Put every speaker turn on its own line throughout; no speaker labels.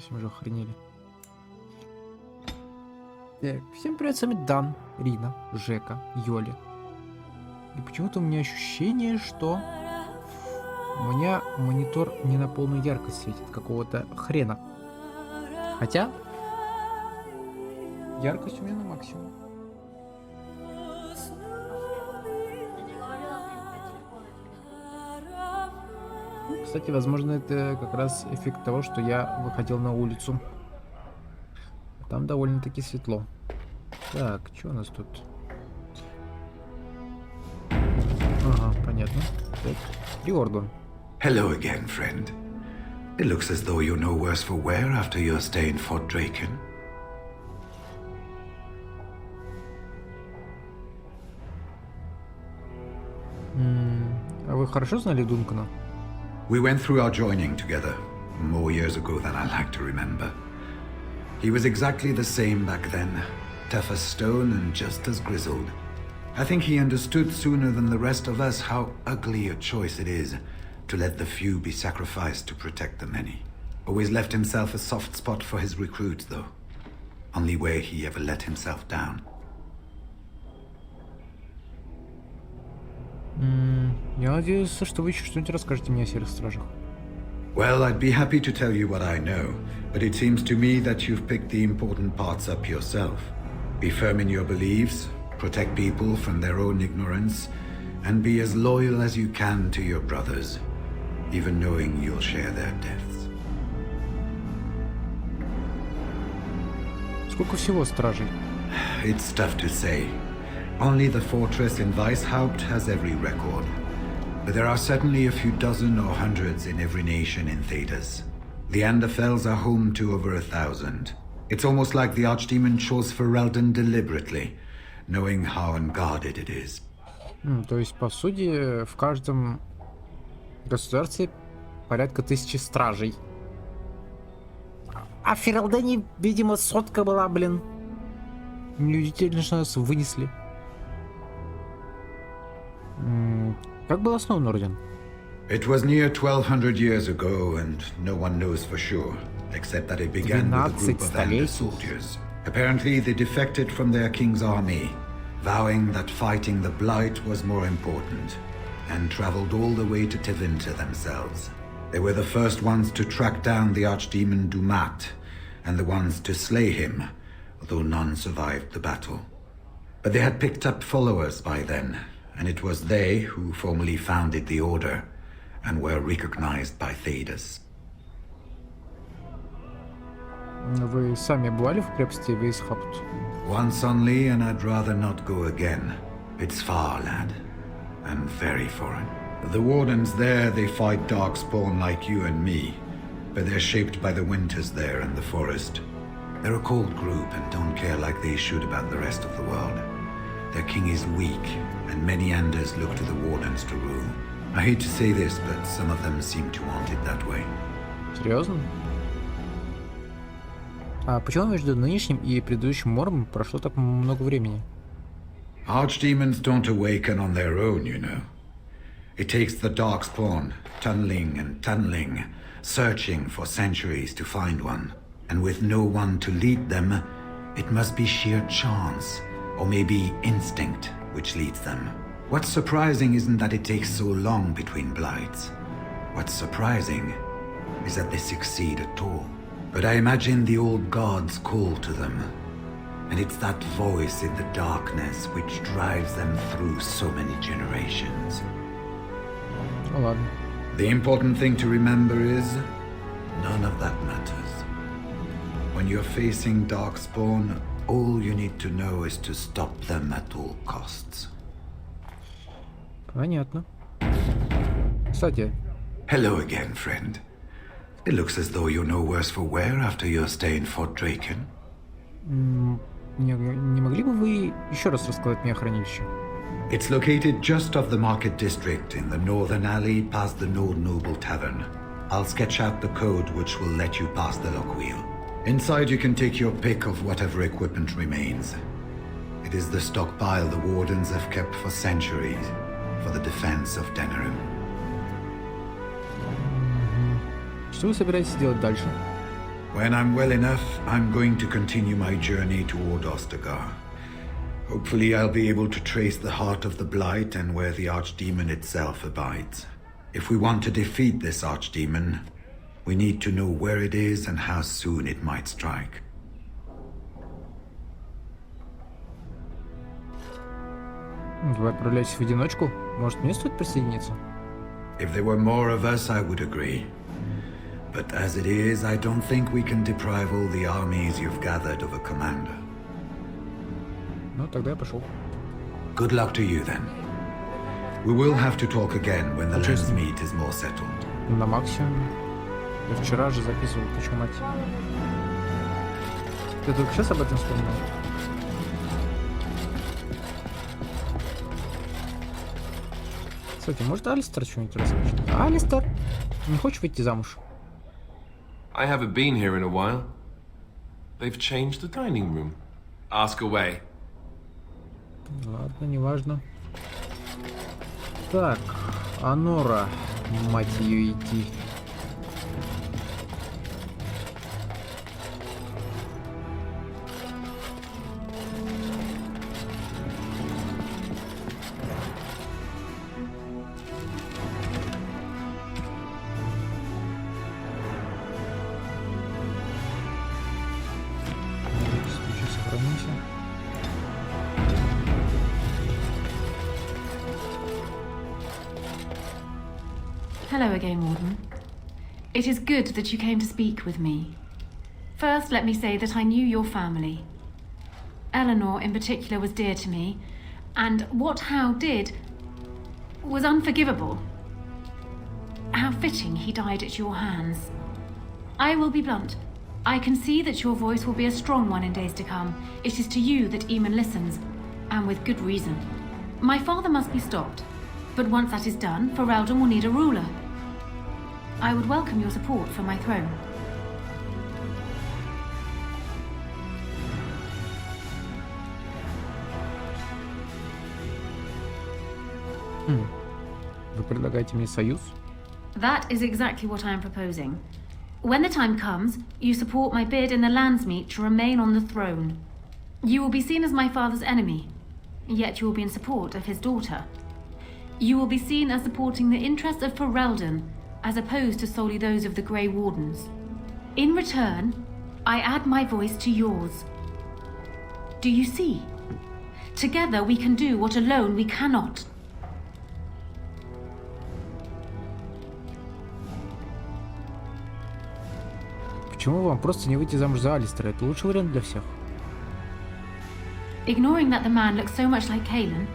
Все уже охренели. Так, всем привет, с вами Дан, Рина, Жека, Йоли. И почему-то у меня ощущение, что у меня монитор не на полную яркость светит, какого-то хрена. Хотя яркость у меня на максимум. Кстати, возможно, это как раз эффект того, что я выходил на улицу. Там довольно-таки светло. Так, что у нас тут? Ага, понятно. Так, Риордан.
Hello again, friend. It looks as though you're no worse for wear after your stay in Fort Draken.
А вы хорошо знали Дункана?
We went through our joining together, more years ago than I like to remember. He was exactly the same back then, tough as stone and just as grizzled. I think he understood sooner than the rest of us how ugly a choice it is to let the few be sacrificed to protect the many. Always left himself a soft spot for his recruits, though. Only way he ever let himself down.
Я надеюсь, что вы еще что-нибудь расскажете мне о серых стражах.
Well, I'd be happy to tell you what I know, but it seems to me that you've picked the important parts up yourself. Be firm in your beliefs, protect people from their own ignorance, and be as loyal as you can to your brothers, even knowing you'll share their deaths.
Сколько всего стражей?
It's tough to say. Only the fortress in Weishaupt has every record. But there are certainly a few dozen or hundreds in every nation in Thedas. The Anderfells are home to over 1,000. It's almost like the Archdemon chose Ferelden deliberately, knowing how unguarded it is.
То есть, по сути, в каждом государстве порядка 1000 стражей. А в Ферелдене, видимо, 100 была, блин. Неудивительно, что нас вынесли. Как был основан орден?
It was near 1200 years ago, and no one knows for sure, except that it began with a group of Ander soldiers. Apparently, they defected from their king's army, vowing that fighting the Blight was more important, and traveled all the way to Tevinter themselves. They were the first ones to track down the archdemon Dumat, and the ones to slay him, although none survived the battle. But they had picked up followers by then, and it was they who formally founded the Order, and were recognized by Thedas.
Вы сами бывали в крепости Вейсхаупт?
Once only, and I'd rather not go again. It's far, lad, and very foreign. The wardens there, they fight darkspawn like you and me, but they're shaped by the winters there and the forest. They're a cold group and don't care like they should about the rest of the world. Their king is weak, and many Anders look to the wardens to rule. I hate to say this, but some of them seem to want it that way.
Серьезно? А почему между нынешним и предыдущим мором прошло так много времени?
Archdemons don't awaken on their own, you know. It takes the darkspawn, tunneling and tunneling, searching for centuries to find one. And with no one to lead them, it must be sheer chance, or maybe instinct, which leads them. What's surprising isn't that it takes so long between blights. What's surprising is that they succeed at all. But I imagine the old gods call to them, and it's that voice in the darkness which drives them through so many generations.
Ну ладно.
The important thing to remember is, none of that matters. When you're facing darkspawn, all you need to know is to stop them at all costs.
Понятно. Кстати.
Hello again, friend. It looks as though you're no worse for wear after your stay in Fort Draken.
Не могли бы вы еще раз рассказать мне о хранилище?
It's located just off the market district in the northern alley past the Nord Noble Tavern. I'll sketch out the code which will let you pass the lock wheel. Inside you can take your pick of whatever equipment remains. It is the stockpile the wardens have kept for centuries for the defense of Denerim.
Что вы собираетесь делать дальше?
When I'm well enough, I'm going to continue my journey toward Ostagar. Hopefully I'll be able to trace the heart of the Blight and where the Archdemon itself abides. If we want to defeat this Archdemon, we need to know where it is and how soon it might strike.
Вы отправляетесь в одиночку? Может, мне стоит присоединиться?
If there were more of us, I would agree. But as it is, I don't think we can deprive all the armies you've gathered of a commander.
Ну, тогда я пошел.
Good luck to you then. We will have to talk again when the lands meet is more settled.
На максимум. Я вчера же записывал, почему мать. Ты только сейчас об этом вспомнил? Кстати, может Алистер что-нибудь расскажет? Алистер, не хочешь выйти замуж?
I haven't been here in a while. They've changed the dining room. Ask away.
Ладно, неважно. Так, Анора, мать ее идти.
Hello again, Warden. It is good that you came to speak with me. First, let me say that I knew your family. Eleanor, in particular, was dear to me, and what Hal did was unforgivable. How fitting he died at your hands. I will be blunt. I can see that your voice will be a strong one in days to come. It is to you that Eamon listens, and with good reason. My father must be stopped, but once that is done, Ferelden will need a ruler. I would welcome your support for my throne.
Вы предлагаете мне союз?
That is exactly what I am proposing. When the time comes, you support my bid in the Landsmeet to remain on the throne. You will be seen as my father's enemy, yet you will be in support of his daughter. You will be seen as supporting the interests of Ferelden, as opposed to solely those of the Grey Wardens. In return, I add my voice to yours. Do you see? Together we can do what alone we cannot.
Почему вам просто не выйти замуж за Алистера? Это лучший вариант для всех.
Ignoring that the man looks so much like Kaelin,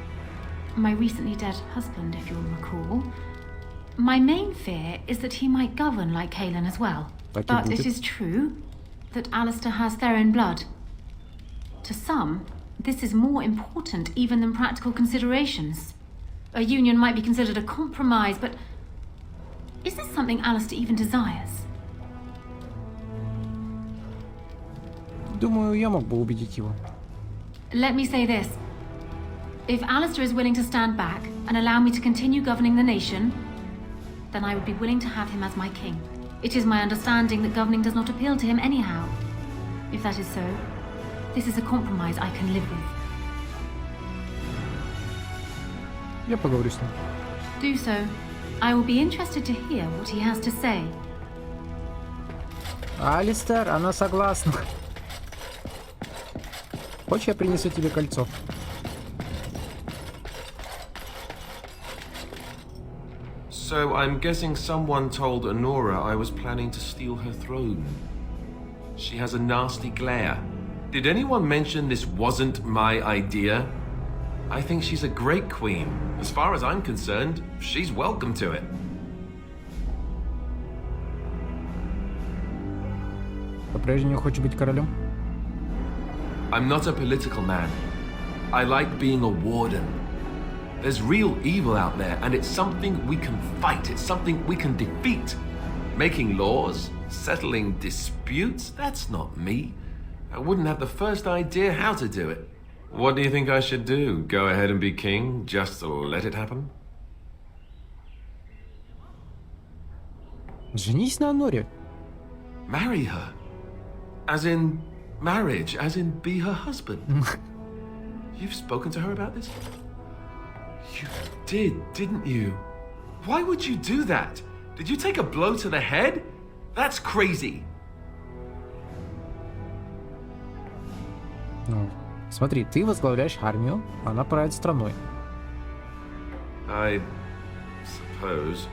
my recently dead husband, if you'll recall, my main fear is that he might govern like Kaelin as well.
But
it is true that Alistair has Therin blood. To some, this is more important even than practical considerations. A union might be considered a compromise, but is this something Alistair even desires?
Думаю, я мог бы убедить его.
Let me say this. If Alistair is willing to stand back and allow me to continue governing the nation, then I would be willing to have him as my king. It is my understanding that governing does not appeal to him anyhow. If that is so, this is a compromise I can live with.
Я поговорю с ним.
Do so. I will be interested to hear what he has to say.
Алистер, она согласна. Хочешь, я принесу тебе кольцо?
So I'm guessing someone told Honora I was planning to steal her throne. She has a nasty glare. Did anyone mention this wasn't my idea? I think she's a great queen. As far as I'm concerned, she's welcome to it.
По-прежнему хочешь быть королем?
I'm not a political man. I like being a warden. There's real evil out there, and it's something we can fight. It's something we can defeat. Making laws, settling disputes, that's not me. I wouldn't have the first idea how to do it. What do you think I should do? Go ahead and be king, just to let it happen?
Женись на Аноре.
Marry her? As in marriage, as in be her husband. You've spoken to her about this? You did, didn't you? Why would you do that? Did you take a blow to the head? That's crazy.
Ну, смотри, ты возглавляешь армию, она правит страной.
I suppose.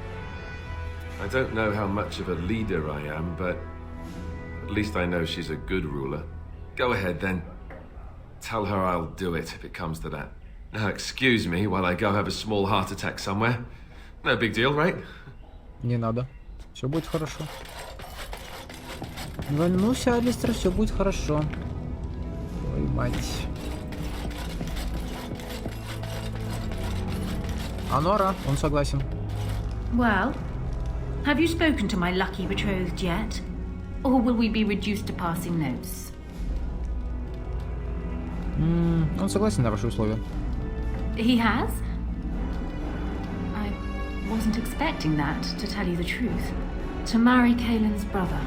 I don't know how much of a leader I am, but at least I know she's a good ruler. Go ahead then. Tell her I'll do it if it comes to that. Now excuse me while I go have a small heart attack somewhere. No big deal, right?
Не надо. Все будет хорошо. Не волнуйся, Алистер, все будет хорошо. Ой, мать. Анора, он согласен.
Well, have you spoken to my lucky betrothed yet? Or will we be reduced to passing notes?
Он согласен на ваши условия.
He has? I wasn't expecting that, to tell you the truth. To marry Kaelin's brother.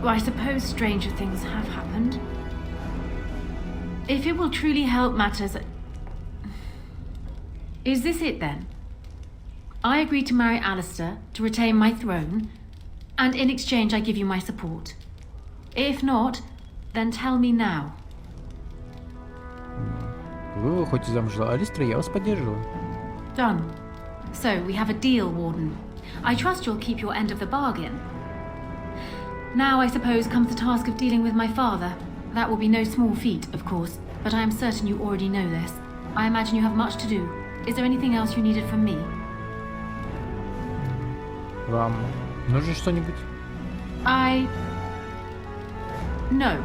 Well, I suppose stranger things have happened. If it will truly help matters... Is this it then? I agree to marry Alistair to retain my throne, and in exchange I give you my support. If not, then tell me now.
Вы выходите замуж за Алистера, я вас поддерживаю.
Done. So, we have a deal, Warden. I trust you'll keep your end of the bargain. Now, I suppose, comes the task of dealing with my father. That will be no small feat, of course, but I am certain you already know this. I imagine you have much to do. Is there anything else you needed from me?
Вам нужно что-нибудь?
No.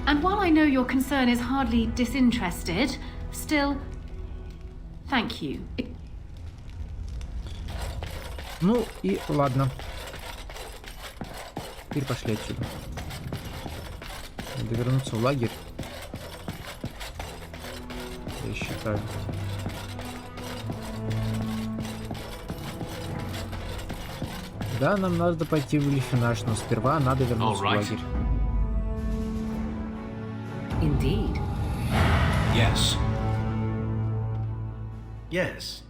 And while I know your concern is hardly disinterested, still, thank you.
Ну и ладно. Теперь пошли отсюда. Надо вернуться в лагерь. Я считаю. Да, нам надо пойти в Эльфинаж, но сперва надо вернуться в лагерь.
Indeed.
Yes. Yes.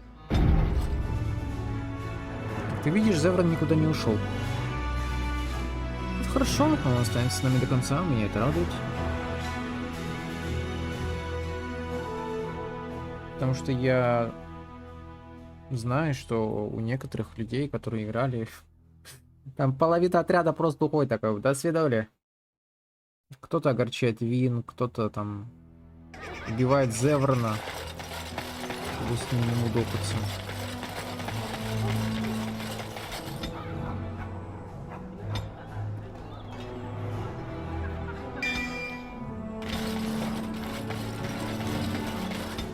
Ты видишь, Зеврон никуда не ушел. Это хорошо, он останется с нами до конца, меня это радует. Потому что я знаю, что у некоторых людей, которые играли, там половина отряда просто уходит такой, до свидания. Кто-то огорчает Вин, кто-то там убивает Зеврона, чтобы с ним не мудохаться.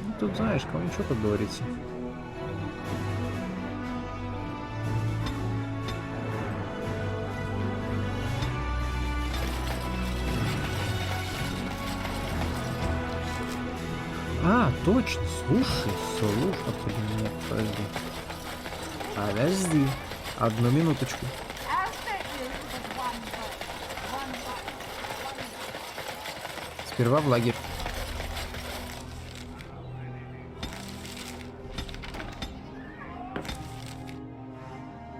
Ну, тут знаешь, кому ничего, как говорится. А, точно, слушай, нет, подожди, одну минуточку. Сперва в лагерь.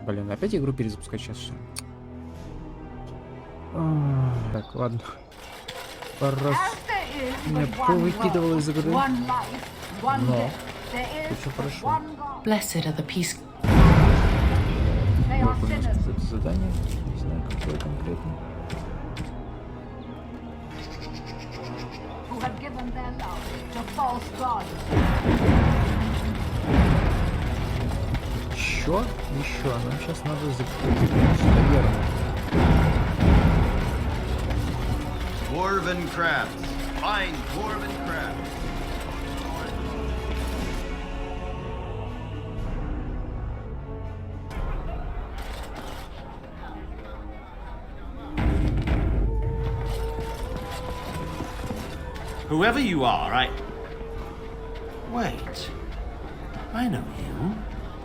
Блин, опять игру перезапускать сейчас все. Так, ладно. Пару раз меня повыкидывало из игры. Но тут все хорошо.
Blessed are the peace.
Вот у нас какое-то задание. Не знаю, какое конкретно. Еще. Нам сейчас надо закрыть, наверное.
Dwarven crabs. Fine dwarven crabs. Whoever you are, Wait. I know you.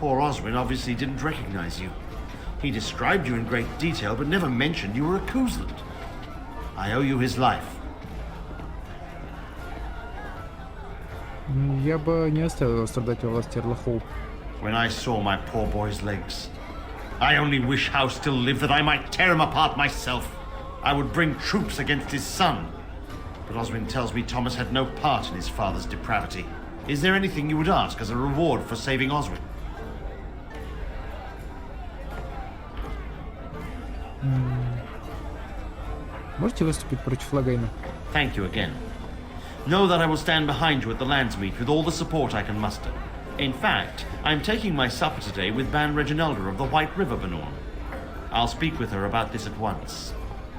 Poor Oswin obviously didn't recognize you. He described you in great detail, but never mentioned you were a Kuzland. I owe you his life.
Я бы не оставил его страдать во власти Эрлахоу.
When I saw my poor boy's legs, I only wish House still lived that I might tear him apart myself. I would bring troops against his son. But Oswin tells me Thomas had no part in his father's depravity. Is there anything you would ask as a reward for saving Oswin?
Можете выступить против Лагайна?
Thank you again. Know that I will stand behind you at the Landsmeet with all the support I can muster. In fact, I am taking my supper today with Ban Reginalda of the White River Benorn. I'll speak with her about this at once.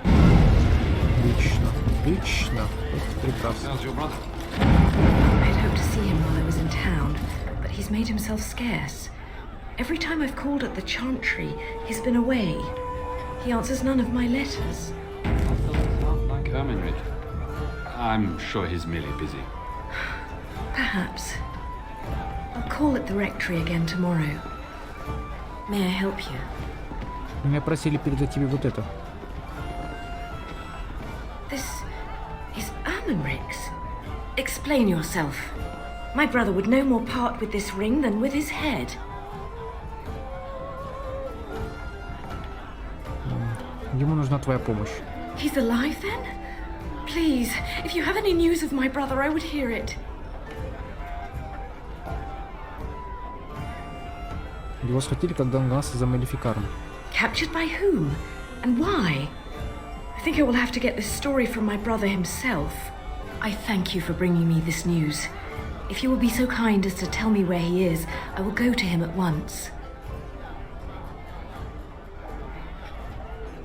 Отлично, отлично. Просто прекрасно.
How's your brother?
I'd hoped to see him while I was in town, but he's made himself scarce. Every time I've called at the Chantry, he's been away. He answers none of my letters.
Like Hermanrid. I'm sure he's merely busy.
Perhaps. I'll call at the rectory again tomorrow. May I help you?
Меня просили передать тебе вот это.
This is Ermanric's. Explain yourself. My brother would no more part with this ring than with his head.
Ему нужна твоя помощь.
He's alive then? Please, if you have any news of my brother, I would hear it.
Его схватили, когда он гнался за Малефикаром.
Captured by whom? And why? I think I will have to get this story from my brother himself. I thank you for bringing me this news. If you will be so kind as to tell me where he is, I will go to him at once.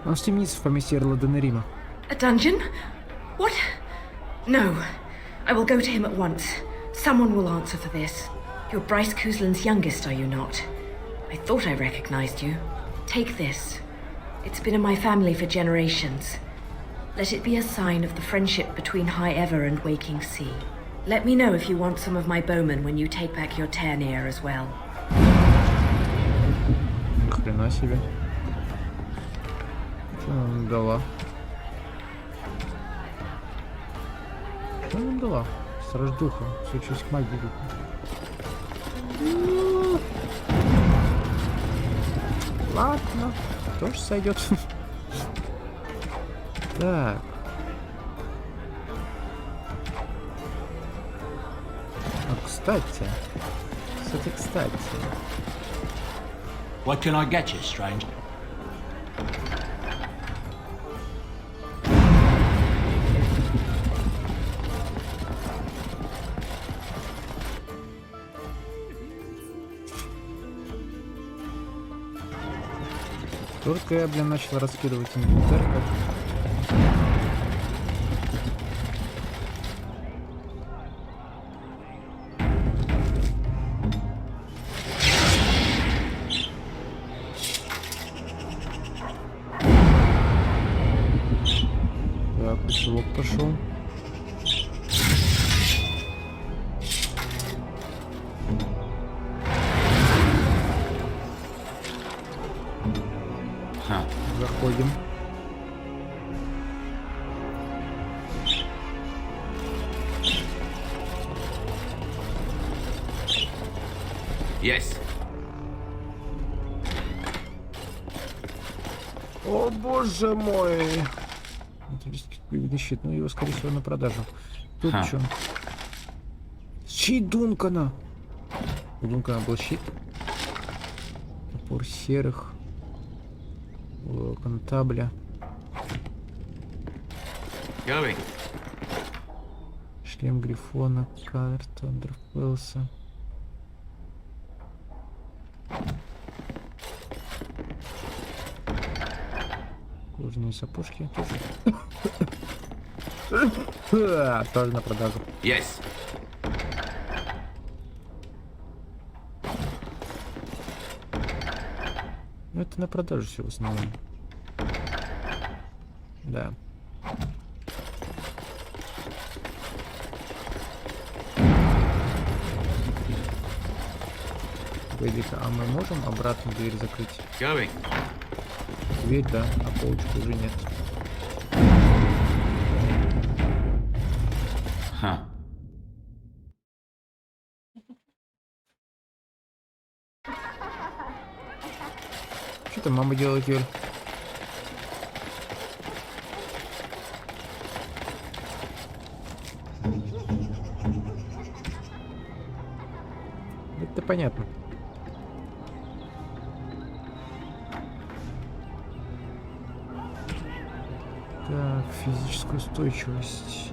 Он в темнице в поместье Эрла Денерима.
A dungeon? What? No. I will go to him at once. Someone will answer for this. You're Bryce Kuzland's youngest, are you not? I thought I recognized you. Take this. It's been in my family for generations. Let it be a sign of the friendship between High Ever and Waking Sea. Let me know if you want some of my bowmen when you take back your Ternier as well.
Ни хрена себе. Что она нам дала? Что она нам дала? Страж духа. Сучусь к магии духа. Ладно. Тоже сойдет. Так. А кстати.
What can I get you, stranger?
Только я, блин, начал раскидывать инвентарь, как... Так, ключевок пошел. Заходим.
Yes.
О боже мой! Металлический кубельный щит, ну его скорее всего на продажу. Тут что? Щит Дункана! У Дункана был щит. Топор серых. Контабля.
Going.
Шлем Грифона, карта Андерфелса. Кожаные сапожки тоже. Тоже на продажу.
Yes.
Ну, это на продажу все в основном. Да. Погоди-ка, а мы можем обратно дверь закрыть?
Going.
дверь, да, а полочку уже нет.
Huh.
Что там мама делает, Юль? Это понятно. Так, физическая устойчивость.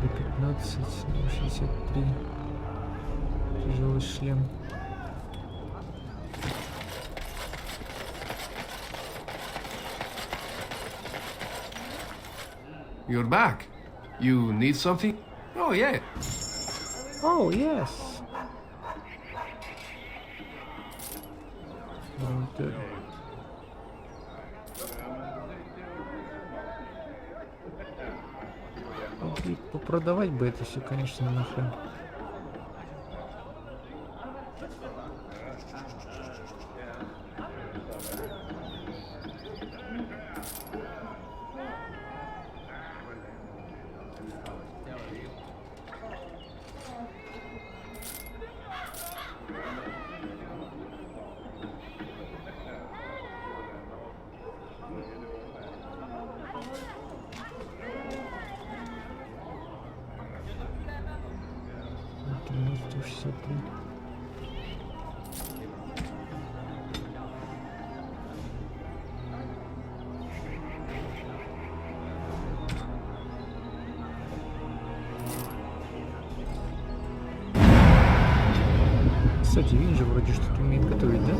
До 15, 63. Тяжелый шлем.
You're back. You need something? Oh, yeah.
Oh, yes. Продавать бы это все, конечно, нахрен. Кстати, Вин же вроде что-то умеет готовить, да?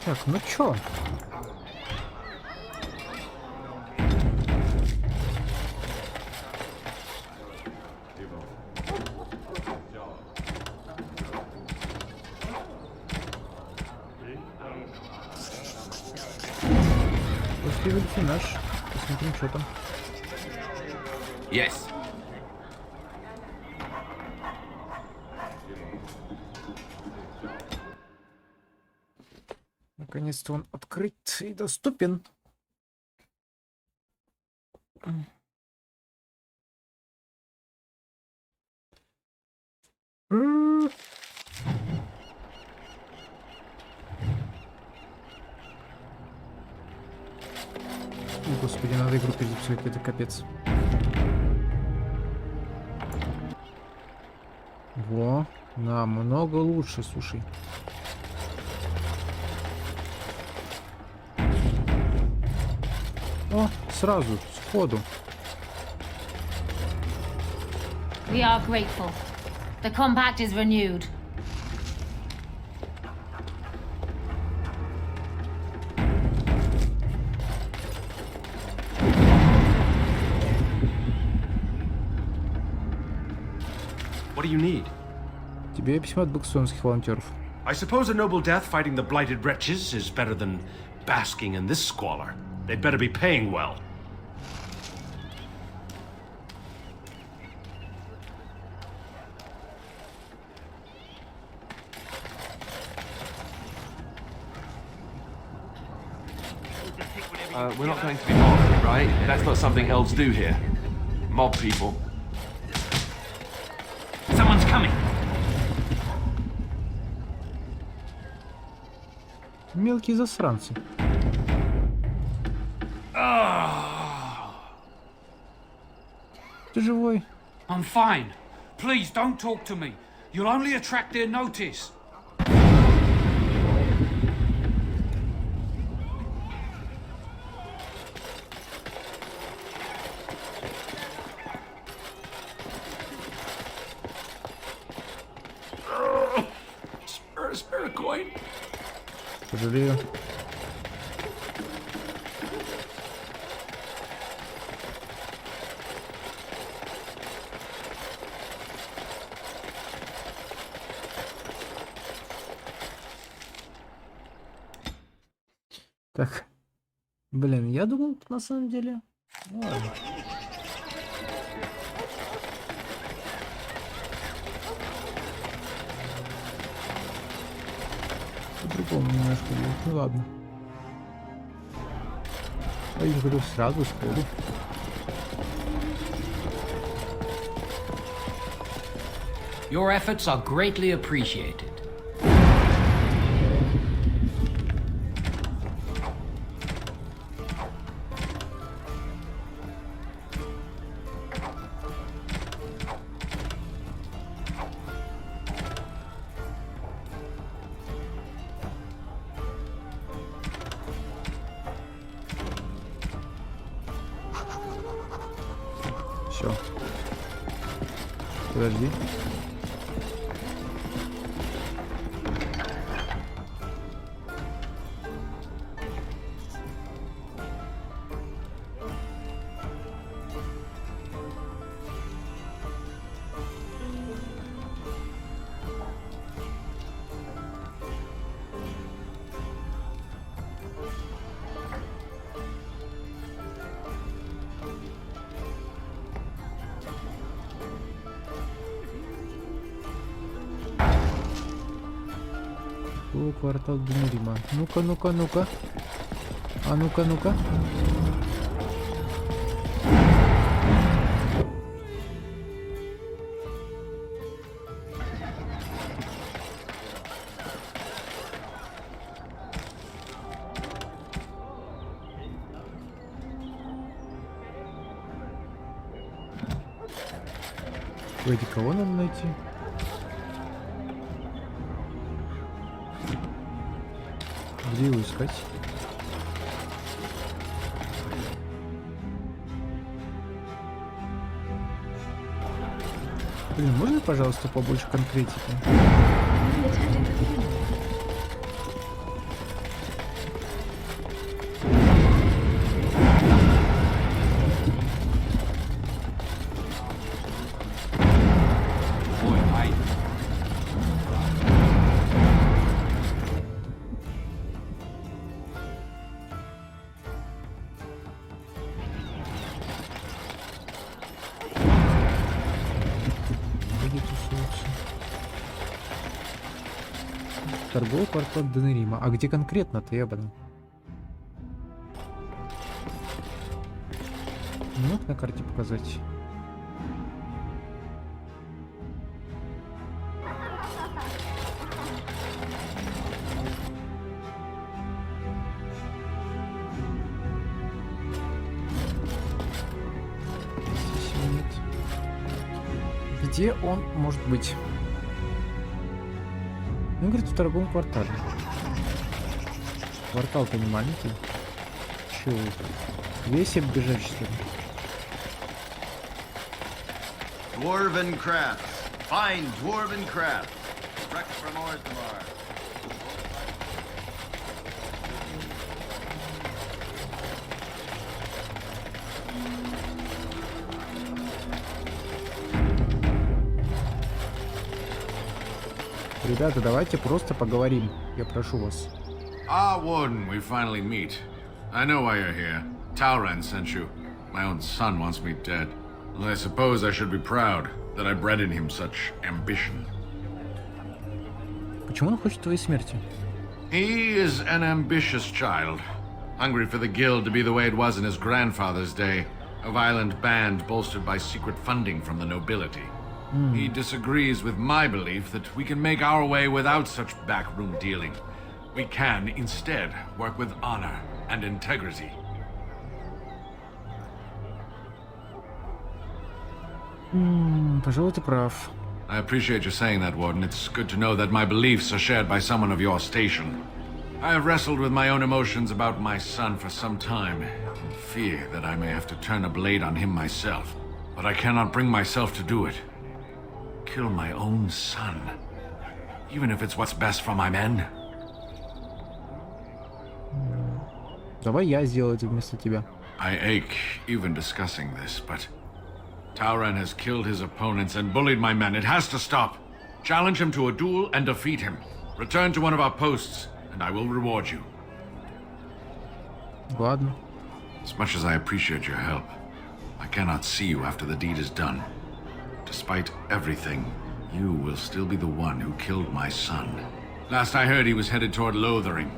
Так, ну чё? Пошли в Эльфинаж. Посмотрим, что там.
Yes.
Наконец-то он открыт и доступен. Господи, надо игру перезаписывать, это капец. Во, намного лучше, слушай. О, сразу, сходу.
We are grateful. The compact is renewed.
What do you need?
Тебе письмо от Блэкстоунских волонтёров.
I suppose a noble death fighting the blighted wretches is better than basking in this squalor. They'd better be paying well.
We're not going to be mobbed, right? That's not something elves do here. Mob people.
Someone's coming!
Мелкие засранцы. Ты живой?
I'm fine. Please don't talk to me. You'll only attract their notice.
Сожалею. Так. Блин, я думал, на самом деле... Ну, ладно. По-другому немножко будет. Ну ладно. А я говорю сразу, сходу.
Your efforts are greatly appreciated.
Все. Подожди. О, квартал Денерима. Ну-ка, ну-ка, ну-ка. А ну-ка, ну-ка. Погоди, кого надо найти? Где его искать? Блин, можно, пожалуйста, побольше конкретики?
Ой, ай.
Где тусуются? Торговый квартал Денерима. А где конкретно-то, ебаный? Ну, на карте показать. Здесь его нет. Где он может быть? Ну, говорит, в торговом квартале. Квартал-то не маленький. Чего? Весь оббежать, что ли?
Dwarven crafts. Fine dwarven crafts. Rex from Orthamar.
Ребята, давайте просто поговорим. Я прошу вас.
Ah, Warden, we finally meet. I know why you're here. Talran sent you. My own son wants me dead. Well, I suppose I should be proud that I bred in him such ambition.
Почему он хочет твоей смерти?
He is an ambitious child, hungry for the guild to be the way it was in his grandfather's day, a violent band bolstered by secret funding from the nobility. He disagrees with my belief that we can make our way without such backroom dealing. We can, instead, work with honor and integrity.
Пожалуй, ты прав.
I appreciate you saying that, Warden. It's good to know that my beliefs are shared by someone of your station. I have wrestled with my own emotions about my son for some time, in fear that I may have to turn a blade on him myself. But I cannot bring myself to do it. Kill my own son, even if it's what's best for my men.
Давай я сделаю это вместо тебя.
I ache even discussing this, but Tauran has killed his opponents and bullied my men. It has to stop. Challenge him to a duel and defeat him. Return to one of our posts, and I will reward you.
Ладно.
As much as I appreciate your help, I cannot see you after the deed is done. Despite everything, you will still be the one who killed my son. Last I heard, he was headed toward Lothering.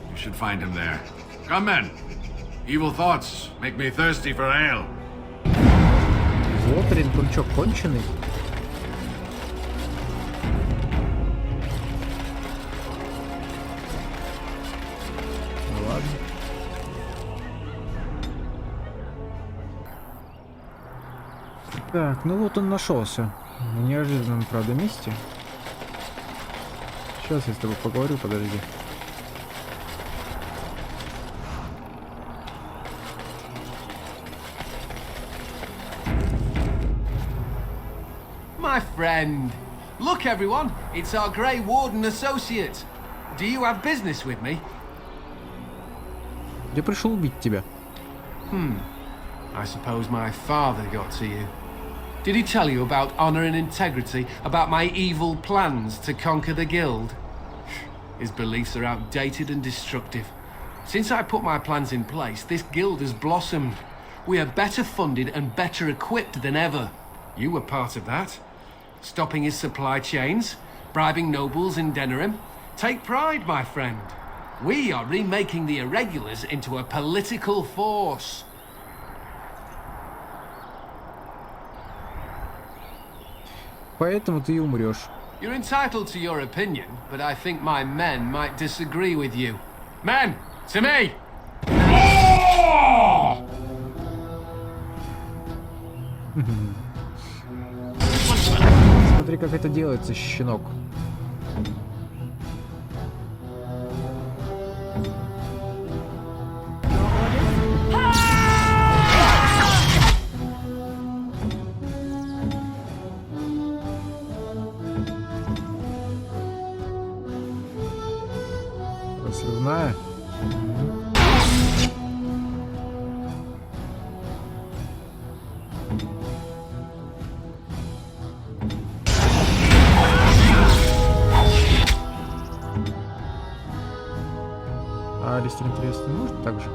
You should find him there. Come, men. Evil thoughts make me thirsty for ale.
Лотеринг, он чё, конченый? Ну ладно. Так, ну вот он нашелся. В неожиданном, правда, месте. Сейчас я с тобой поговорю, подожди.
My friend. Look, everyone. It's our Grey Warden associate. Do you have business with me?
Я пришел убить тебя.
I suppose my father got to you. Did he tell you about honor and integrity, about my evil plans to conquer the guild? His beliefs are outdated and destructive. Since I put my plans in place, this guild has blossomed. We are better funded and better equipped than ever. You were part of that. Stopping his supply chains, bribing nobles in Denerim. Take pride, my friend. We are remaking the irregulars into a political force.
Поэтому ты и умрешь.
You're entitled to your opinion, but I think my men might disagree with you. Men, to me!
Смотри, как это делается, щенок. Разрывная. А Алистер, интересно, может так же?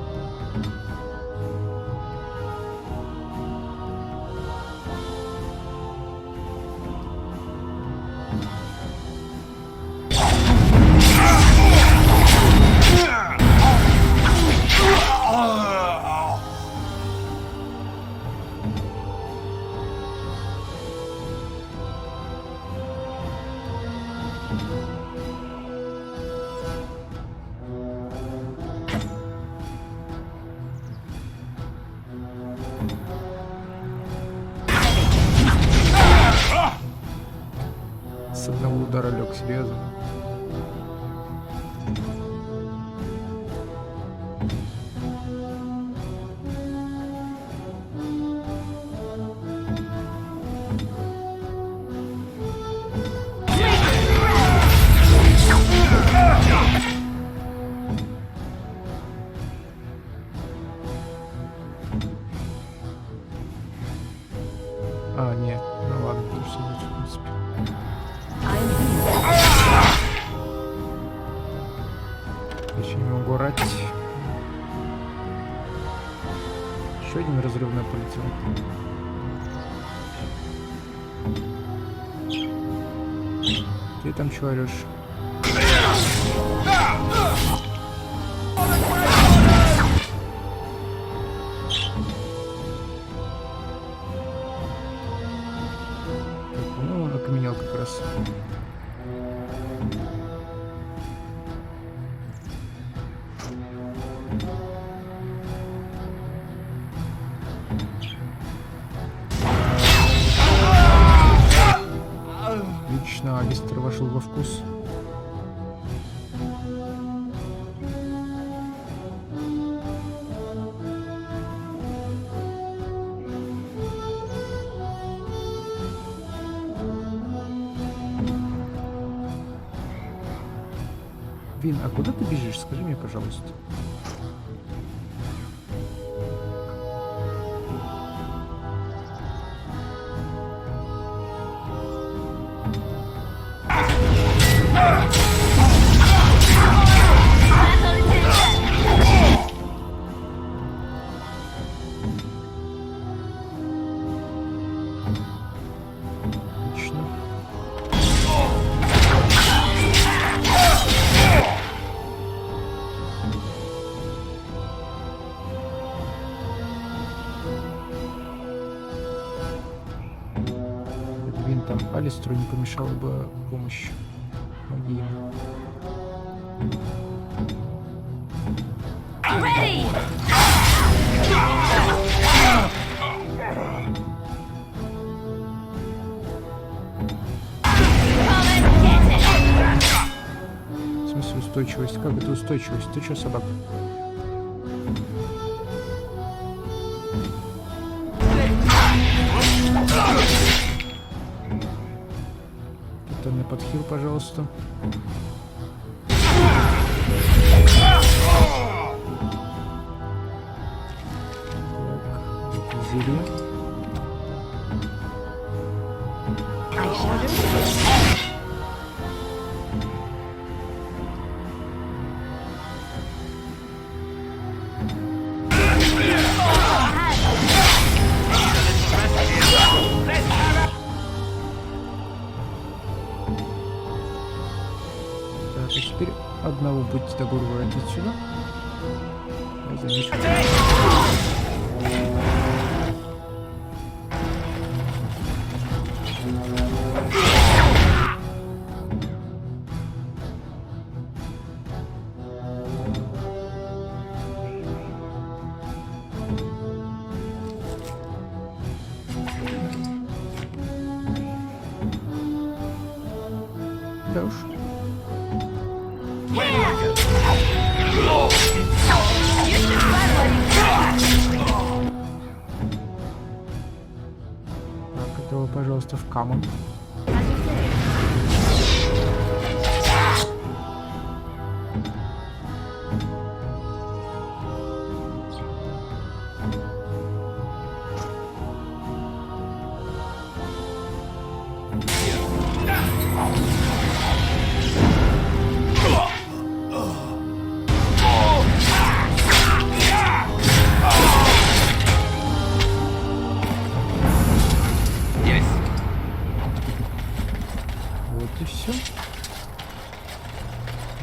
С одного удара лег, серьезно. А, нет, ну ладно, тут все будет, в принципе. Еще не могу орать. Еще один разрывной полетел. Ты там чего орешь? Ну, он окаменел как раз. Отлично, Алистер вошел во вкус. Вин, а куда ты бежишь? Скажи мне, пожалуйста. Там Алистеру не помешала бы помощь магии. В смысле устойчивость? Как это устойчивость? Ты чё, собака? Мне подхил, пожалуйста. Так, зелье. Теперь одного будьте добры воротить сюда. Да уж. Так, этого, пожалуйста, в камон.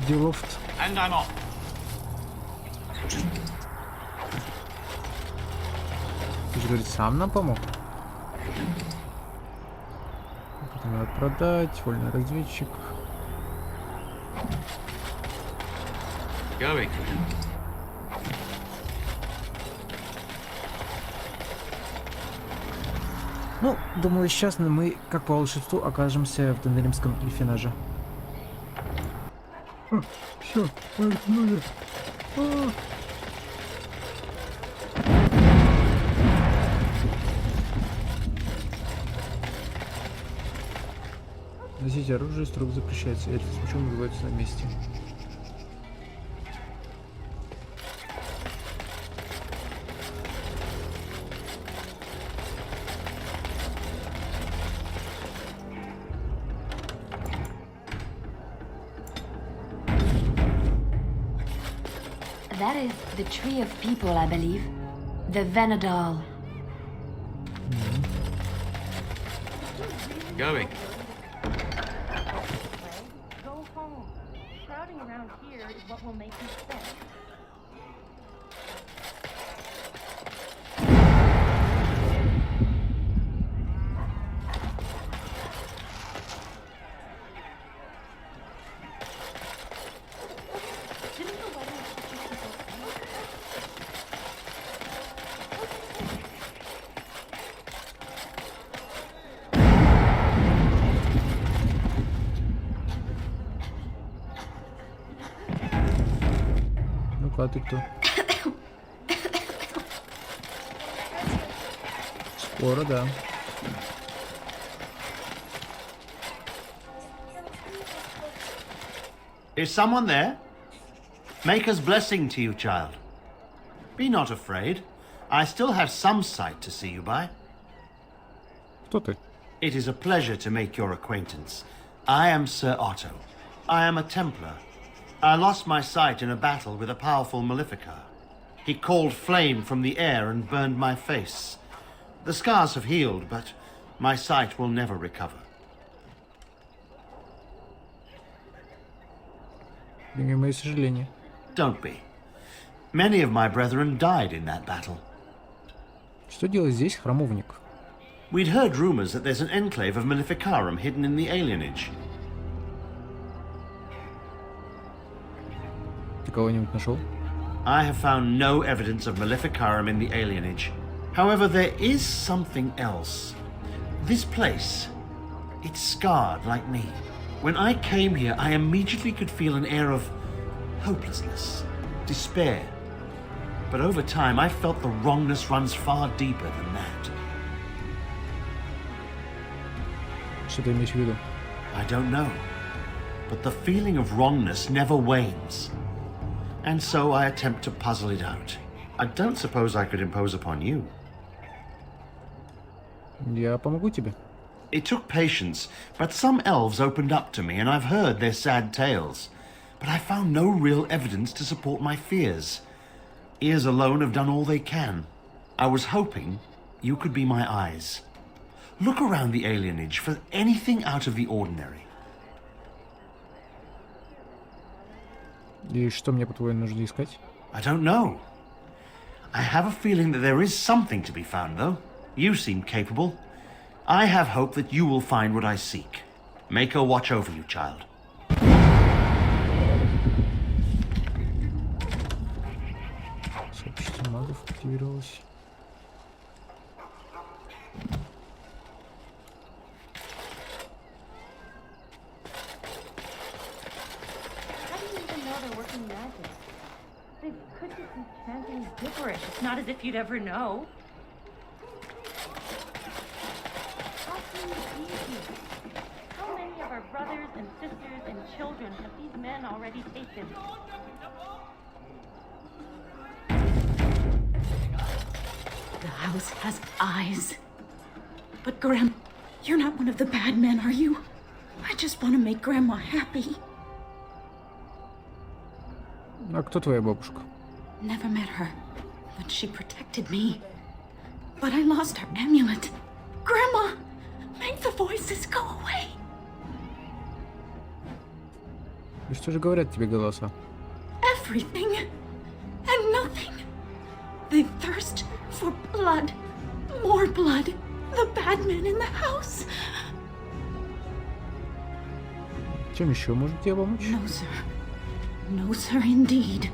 Делов. Ты же, говорит, сам нам помог. Это надо продать, вольный разведчик.
Going.
Ну, думаю, сейчас мы, как по волшебству, окажемся в Денеримском эльфинаже. Все, поехали. Носить оружие строго запрещается. Эльфы с мечом называются на месте.
That is the tree of people, I believe. The Venadal.
Going.
Go home. Crowding around here is what will make you sick.
Ну-ка, а ты кто? Скоро, да.
Is someone there? Maker's blessing to you, child. Be not afraid. I still have some sight to see you by.
Кто ты?
It is a pleasure to make your acquaintance. I am Sir Otto. I am a Templar. I lost my sight in a battle with a powerful Maleficar. He called flame from the air and burned my face. The scars have healed, but my sight will never recover.
Прими мои сожаления.
Don't be. Many of my brethren died in that battle.
Что делает здесь храмовник?
We'd heard rumors that there's an enclave of Maleficarum hidden in the alienage.
Ты кого-нибудь нашел?
I have found no evidence of Maleficarum in the alienage. However, there is something else. This place, it's scarred like me. When I came here, I immediately could feel an air of hopelessness, despair. But over time, I felt the wrongness runs far deeper than that.
Что ты имеешь в виду?
I don't know. But the feeling of wrongness never wanes. And so I attempt to puzzle it out. I don't suppose I could impose upon you.
Я помогу тебе.
It took patience, but some elves opened up to me and I've heard their sad tales. But I found no real evidence to support my fears. Ears alone have done all they can. I was hoping you could be my eyes. Look around the alienage for anything out of the ordinary.
И что мне, по-твоему, нужно искать?
I don't know. I have a feeling that there is something to be found, though. You seem capable. I have hope that you will find what I seek. Make her watch over you, child.
Сообщество магов активировалось.
How do you even know they're working magic? They could just be chanting gibberish. It's not as if you'd ever know. How can you easy? How many of our brothers and sisters and children have these men already taken?
The house has eyes. But Graham, you're not one of the bad men, are you? I just want to make Grandma happy.
А кто твоя бабушка?
Never met her, but she protected me. But I lost her amulet. Grandma, make the voices go away.
И что же говорят тебе голоса?
Everything and nothing. They thirst for blood. More blood. The bad men in the house.
Чем еще может тебе помочь?
No, sir. No, sir, indeed.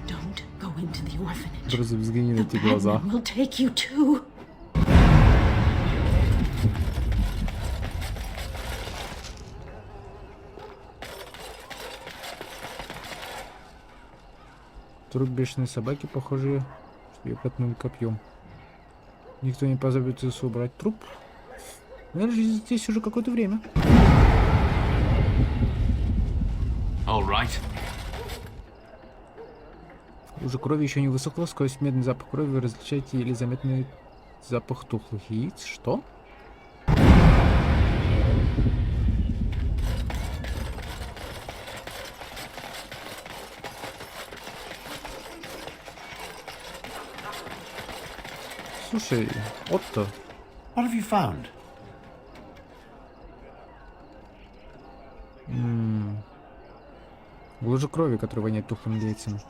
Don't go into the orphanage.
Просто взгляни на
The
эти
bad
глаза.
men will take you too.
Труп бешеной собаки, похоже, что ее катнули копьем. Никто не позаботился убрать труп. Она же здесь уже какое-то время.
All right.
Лужа крови еще не высохла, сквозь медный запах крови вы различаете еле заметный запах тухлых яиц. Что? Слушай, Отто.
What have you found?
Лужа крови, которая воняет тухлыми яйцами.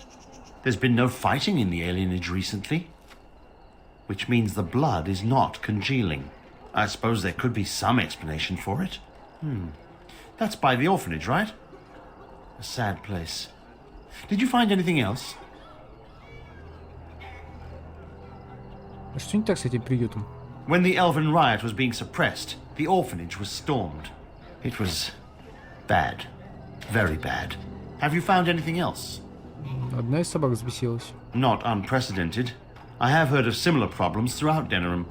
There's been no fighting in the alienage recently, which means the blood is not congealing. I suppose there could be some explanation for it. That's by the orphanage, right? A sad place. Did you find anything else?
А что не так с этим приютом?
When the elven riot was being suppressed, the orphanage was stormed. It was bad. Very bad. Have you found anything else?
Одна из собак взбесилась.
Not unprecedented. I have heard of similar problems throughout Denerim.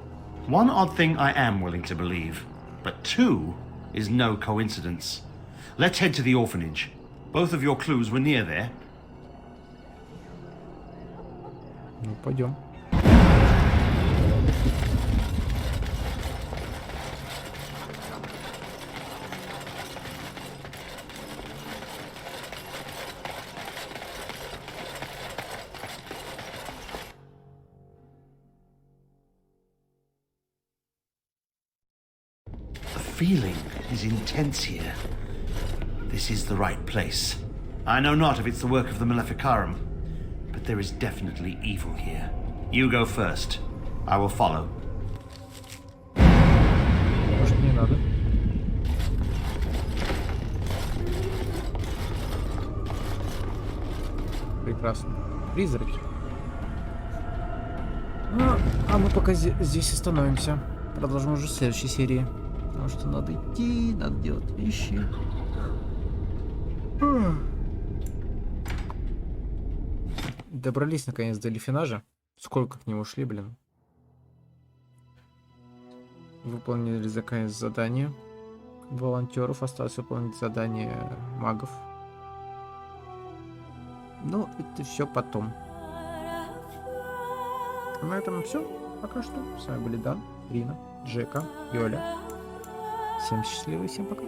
One odd thing I am willing to believe, but two is no coincidence. Let's head to the orphanage. Both of your clues were near there.
Ну, пойдем.
The feeling is intense here. This is the right place. I know not if it's the work of the Maleficarum, but there is definitely evil here. You go first. I will follow.
Может, не надо. Прекрасно. Призраки. Ну, а мы пока здесь остановимся. Продолжим уже в следующей серии. Потому что надо идти, надо делать вещи. Добрались наконец до Эльфинажа. Сколько к нему шли, блин. Выполнили наконец задание волонтеров. Осталось выполнить задание магов. Ну, это все потом. А на этом все. Пока что. С вами были Дан, Рина, Джека, Йоля. Всем счастливо и всем пока.